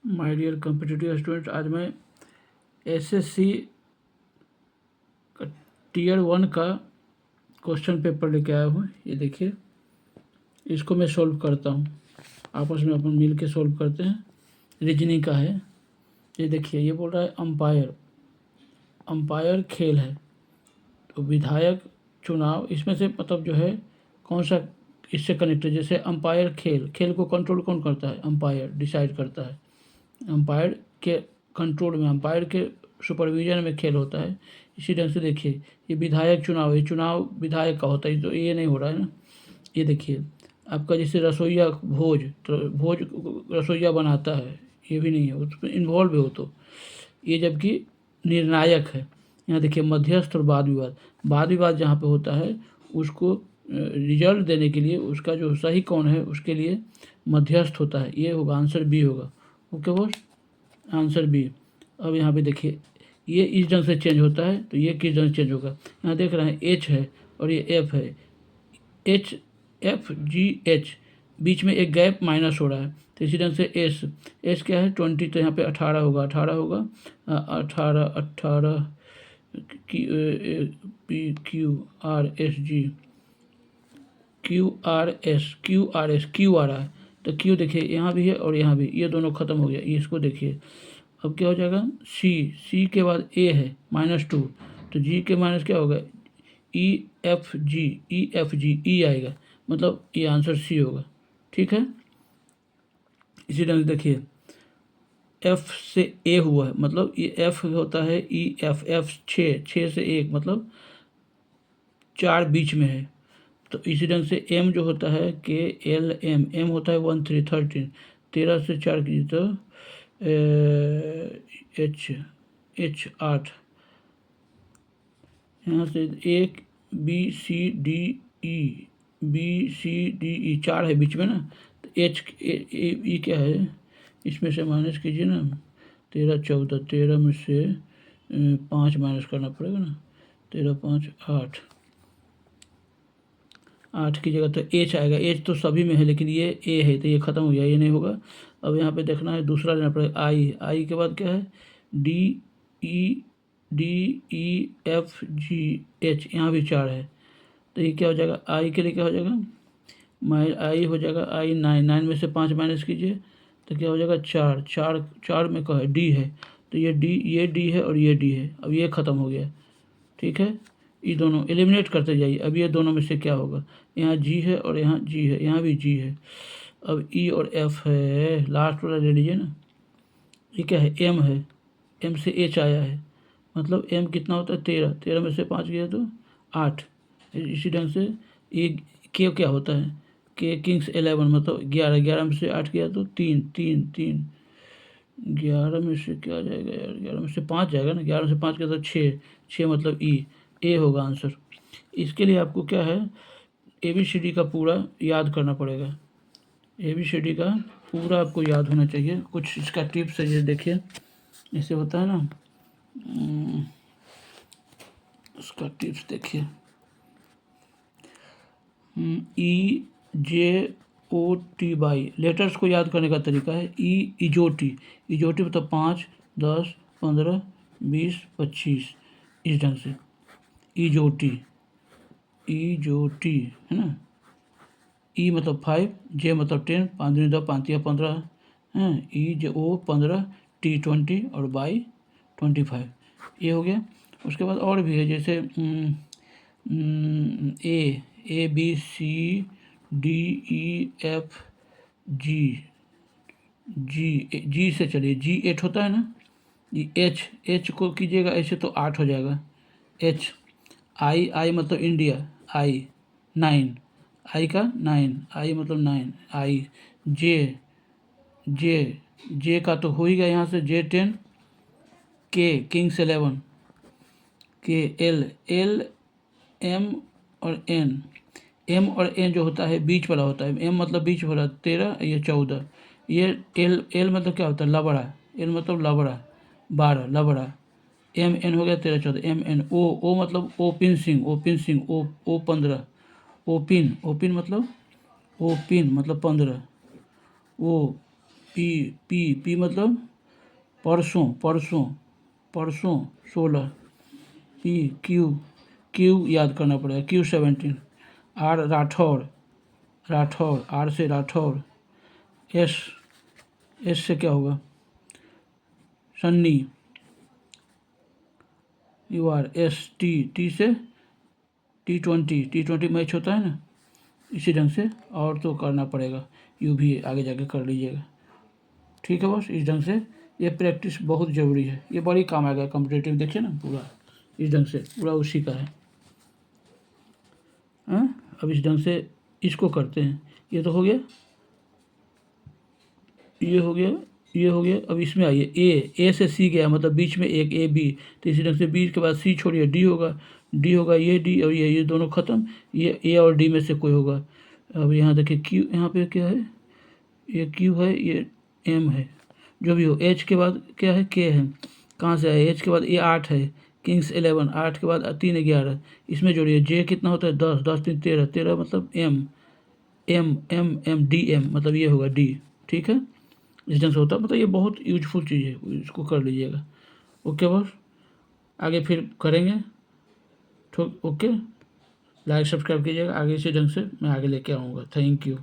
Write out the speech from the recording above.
My dear competitive student, आज मैं SSC tier 1 का क्वेश्चन पेपर लेके आया हूँ। ये देखिए, इसको मैं सॉल्व करता हूँ, आपस में अपन मिल के सॉल्व करते हैं। रीजनिंग का है। ये देखिए, ये बोल रहा है अंपायर खेल है, तो विधायक चुनाव इसमें से मतलब जो है कौन सा इससे कनेक्ट है। जैसे अंपायर खेल को कंट्रोल कौन करता है? अंपायर डिसाइड करता है। अंपायर के कंट्रोल में, अंपायर के सुपरविजन में खेल होता है। इसी ढंग से देखिए, ये विधायक चुनाव, ये चुनाव विधायक का होता है, तो ये नहीं हो रहा है ना। ये देखिए, आपका जैसे रसोईया भोज, तो भोज रसोईया बनाता है, ये भी नहीं है, उसमें इन्वॉल्व है वो। तो ये जबकि निर्णायक है। यहाँ देखिए, मध्यस्थ और वाद विवाद जहाँ पे होता है, उसको रिजल्ट देने के लिए, उसका जो सही कौन है उसके लिए मध्यस्थ होता है। ये होगा आंसर बी होगा। Okay boss, answer B. अब यहाँ पे देखिए, ये इस ढंग से चेंज होता है, तो ये किस ढंग से चेंज होगा। यहाँ देख रहे हैं एच है और ये एफ है, एच एफ जी एच, बीच में एक गैप माइनस हो रहा है, तो इसी ढंग से एस क्या है 20, तो यहाँ पे 18 होगा, 18 18 P Q R S G, Q R S Q आ रहा है, तो क्यू देखिए यहाँ भी है और यहाँ भी, ये दोनों खत्म हो गया। ये इसको देखिए, अब क्या हो जाएगा, सी के बाद ए है -2, तो जी के माइनस क्या होगा, ई एफ जी ई आएगा, मतलब ये आंसर सी होगा। ठीक है, इसी ढंग से देखिए, एफ से ए हुआ है, मतलब ये एफ होता है ई एफ 6 से 1, मतलब 4 बीच में है। तो इसी ढंग से एम जो होता है के एल एम होता है 1 3 13, 13 से 4 की, तो एच 8, यहाँ से एक बी सी डी ई 4 है बीच में ना, तो एच ई क्या है, इसमें से माइनस कीजिए ना, 13 14, 13 में से 5 माइनस करना पड़ेगा ना, 13 5 8, 8 की जगह तो एच आएगा। एच तो सभी में है, लेकिन ये ए है, तो ये खत्म हो गया, ये नहीं होगा। अब यहाँ पे देखना है, दूसरा लेना पड़ेगा आई के बाद क्या है, D E F G H, यहाँ भी 4 है, तो ये क्या हो जाएगा, आई के लिए क्या हो जाएगा, आई हो जाएगा आई 9 में से 5 माइनस कीजिए, तो क्या हो जाएगा 4 में क्या है, डी है, तो ये डी है और ये डी है। अब ये ख़त्म हो गया। ठीक है, ये दोनों एलिमिनेट करते जाइए। अब ये दोनों में से क्या होगा, यहाँ जी है और यहाँ जी है, यहाँ भी जी है। अब ई और एफ है, लास्ट वाला ले लीजिए ना। ये क्या है, एम है, एम से एच आया है, मतलब एम कितना होता है 13, 13 में से 5 गया तो 8। इसी ढंग से ये के क्या होता है, के किंग्स 11, मतलब 11, 11 में से 8 गया तो 3 3 3, 11 में से क्या जाएगा यार, 11 में से 5 जाएगा ना, 11 में से 5 गया तो 6 मतलब ई, ए होगा आंसर। इसके लिए आपको क्या है, ABCD का पूरा याद करना पड़ेगा। ABCD का पूरा आपको याद होना चाहिए। कुछ इसका टिप्स है, ये देखिए, इससे होता है ना, उसका टिप्स देखिए, EJOTY, लेटर्स को याद करने का तरीका है, इजोटी मतलब 5 10 15 20 25, इस ढंग से इजोटी है ना। ई मतलब 5, जे मतलब 10, 5 दूनी 10, 5 तिया 15 हैं, EJO 15, T 20 और बाई 25, ये हो गया। उसके बाद और भी है, जैसे ABCDEF जी से चलिए, G8 होता है ना, ये एच को कीजिएगा ऐसे तो 8 हो जाएगा। एच आई मतलब इंडिया, आई 9, आई का 9, आई मतलब 9, आई जे का तो हो ही गया, यहाँ से J10, के किंग्स 11, के एल एम और एन जो होता है बीच वाला होता है, एम मतलब बीच वाला 13, ये 14, ये एल मतलब क्या होता है, लबड़ा, एल मतलब लबड़ा 12, लबड़ा, एन हो गया 13 14, MN, ओ मतलब ओपिन सिंह, ओ 15, ओपिन मतलब 15, पी मतलब परसों परसों परसों 16। पी क्यू याद करना पड़ेगा, Q17। Are Rathore Rathore, are से राठौर। एस से क्या होगा, सन्नी। UR एस टी से T20 मैच होता है ना, इसी ढंग से और तो करना पड़ेगा, यू भी आगे जाके कर लीजिएगा। ठीक है बस, इस ढंग से ये प्रैक्टिस बहुत ज़रूरी है, ये बड़ी काम आएगा कॉम्पिटेटिव। देखिए ना पूरा इस ढंग से पूरा उसी का है। अब इस ढंग से इसको करते हैं। ये तो हो गया, ये हो गया, ये हो गया। अब इसमें आइए, ए से सी गया मतलब बीच में एक ए बी, तो इसी ढंग से बी के बाद सी छोड़िए, डी होगा ये डी और ये दोनों ख़त्म, ये ए और डी में से कोई होगा। अब यहाँ देखिए क्यू, यहाँ पे क्या है, ये क्यू है, ये एम है, जो भी हो। एच के बाद क्या है, के है, कहाँ से आया, एच के बाद ये 8 है, किंग्स 11, 8 के बाद 3 11, इसमें जोड़िए। जे कितना होता है 10, 10 3 13, 13 मतलब एम डी एम मतलब ये होगा डी। ठीक है, इस ढंग से होता है, मतलब ये बहुत यूजफुल चीज़ है, इसको कर लीजिएगा। ओके बॉस, आगे फिर करेंगे। तो ओके, लाइक सब्सक्राइब कीजिएगा, आगे इसी ढंग से मैं आगे लेके आऊँगा। Thank you.